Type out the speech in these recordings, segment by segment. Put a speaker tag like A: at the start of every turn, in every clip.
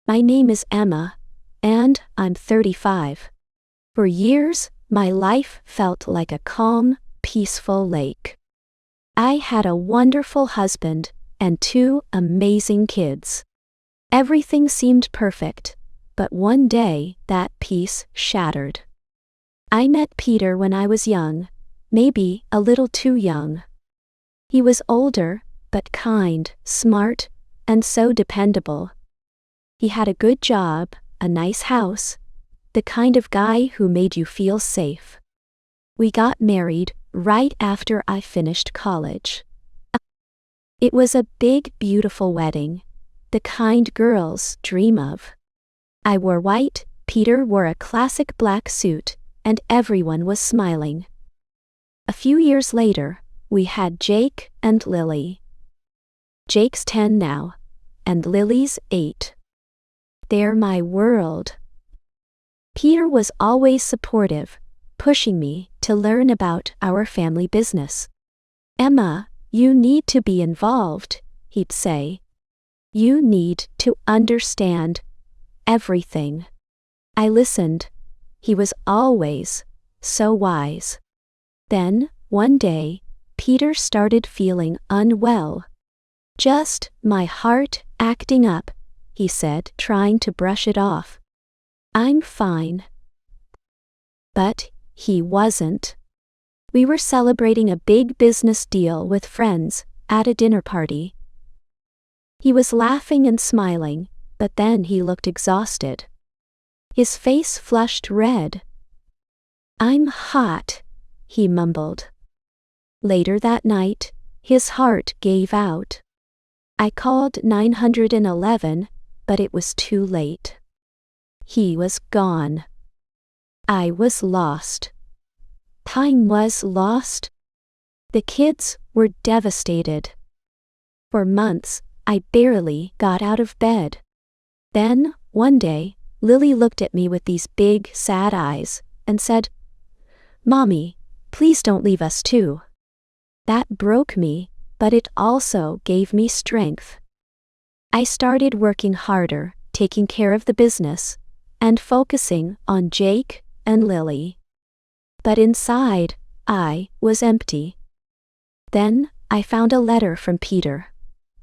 A: My name is Emma, and I'm 35. For years, my life felt like a calm, peaceful lake. I had a wonderful husband and 2 amazing kids. Everything seemed perfect, but one day that peace shattered. I met Peter when I was young, maybe a little too young. He was older, but kind, smart, and so dependable. He had a good job, a nice house, the kind of guy who made you feel safe. We got married right after I finished college. It was a big, beautiful wedding, the kind girls dream of. I wore white, Peter wore a classic black suit, and everyone was smiling. A few years later, we had Jake and Lily. Jake's 10 now, and Lily's 8. They're my world. Peter was always supportive, pushing me to learn about our family business. Emma, you need to be involved, he'd say. You need to understand everything. I listened. He was always so wise. Then, one day, Peter started feeling unwell. Just my heart acting up, he said, trying to brush it off. I'm fine. But he wasn't. We were celebrating a big business deal with friends at a dinner party. He was laughing and smiling, but then he looked exhausted. His face flushed red. I'm hot, he mumbled. Later that night, his heart gave out. I called 911, but it was too late. He was gone. I was lost. Time was lost. The kids were devastated. For months, I barely got out of bed. Then, one day, Lily looked at me with these big, sad eyes and said, "Mommy, please don't leave us too." That broke me, but it also gave me strength. I started working harder, taking care of the business, and focusing on Jake and Lily. But inside, I was empty. Then, I found a letter from Peter,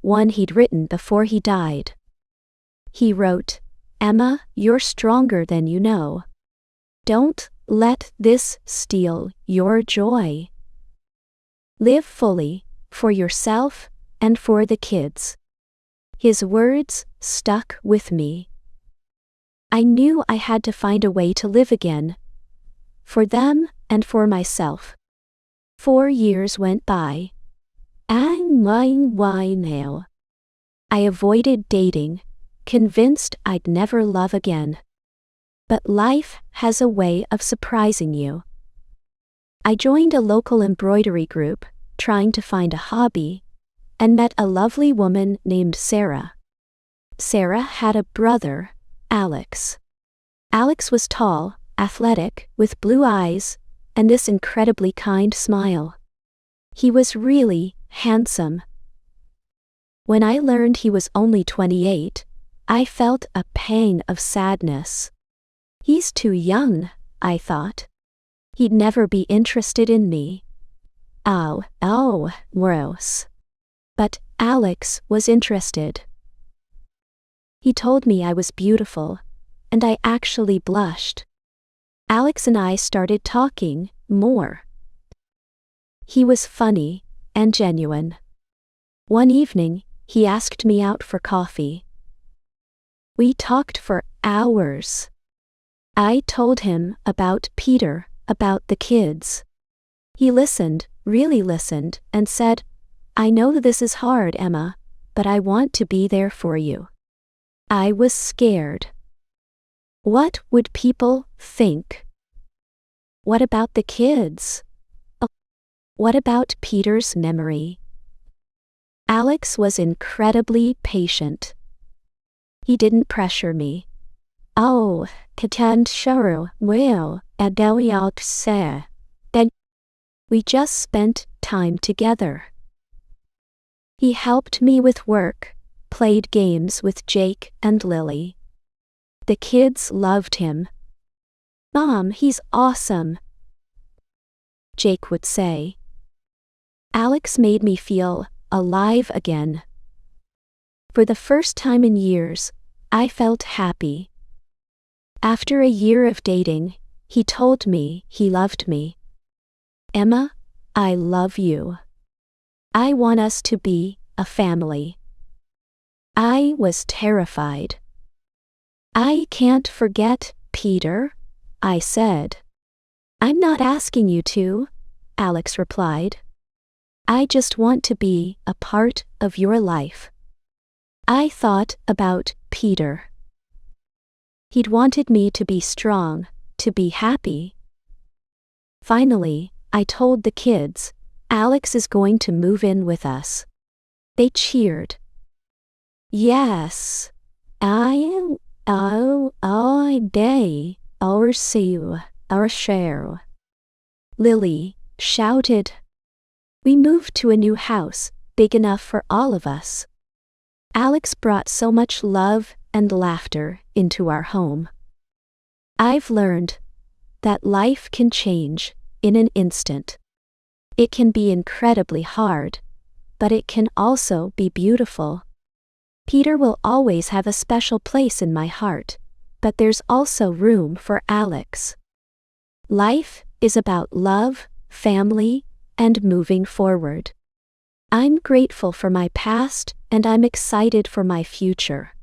A: one he'd written before he died. He wrote, "Emma, you're stronger than you know. Don't let this steal your joy. Live fully, for yourself and for the kids." His words stuck with me. I knew I had to find a way to live again, for them and for myself. 4 years went by. Now. I avoided dating, convinced I'd never love again. But life has a way of surprising you. I joined a local embroidery group, trying to find a hobby, and met a lovely woman named Sarah. Sarah had a brother, Alex. Alex was tall, athletic, with blue eyes, and this incredibly kind smile. He was really handsome. When I learned he was only 28, I felt a pang of sadness. He's too young, I thought. He'd never be interested in me. Gross. But Alex was interested. He told me I was beautiful, and I actually blushed. Alex and I started talking more. He was funny and genuine. One evening, he asked me out for coffee. We talked for hours. I told him about Peter, about the kids. He listened, really listened, and said, "I know this is hard, Emma, but I want to be there for you." I was scared. What would people think? What about the kids? What about Peter's memory? Alex was incredibly patient. He didn't pressure me. Then we just spent time together. He helped me with work, played games with Jake and Lily. The kids loved him. "Mom, he's awesome," Jake would say. Alex made me feel alive again. For the first time in years, I felt happy. After a year of dating, he told me he loved me. "Emma, I love you. I want us to be a family." I was terrified. "I can't forget, Peter," I said. "I'm not asking you to," Alex replied. "I just want to be a part of your life." I thought about Peter. He'd wanted me to be strong, to be happy. Finally, I told the kids, "Alex is going to move in with us." They cheered. "Yes, day, our share," Lily shouted. We moved to a new house, big enough for all of us. Alex brought so much love and laughter into our home. I've learned that life can change in an instant. It can be incredibly hard, but it can also be beautiful. Peter will always have a special place in my heart, but there's also room for Alex. Life is about love, family, and moving forward. I'm grateful for my past, and I'm excited for my future.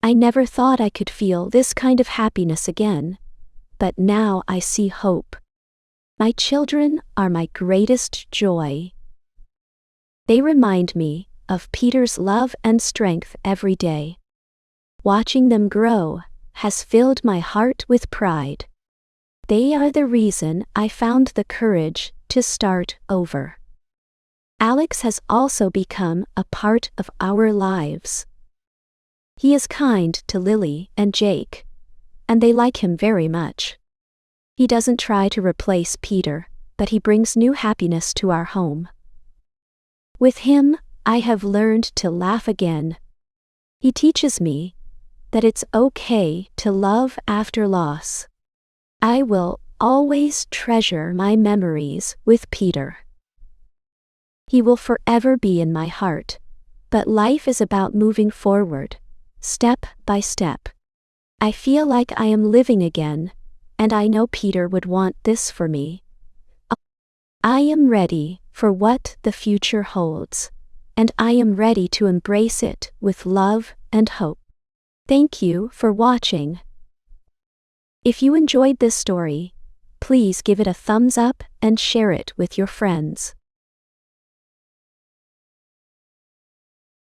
A: I never thought I could feel this kind of happiness again, but now I see hope. My children are my greatest joy. They remind me of Peter's love and strength every day. Watching them grow has filled my heart with pride. They are the reason I found the courage to start over. Alex has also become a part of our lives. He is kind to Lily and Jake, and they like him very much. He doesn't try to replace Peter, but he brings new happiness to our home. With him, I have learned to laugh again. He teaches me that it's okay to love after loss. I will always treasure my memories with Peter. He will forever be in my heart, but life is about moving forward, step by step. I feel like I am living again, and I know Peter would want this for me. I am ready for what the future holds, and I am ready to embrace it with love and hope. Thank you for watching. If you enjoyed this story, please give it a thumbs up and share it with your friends.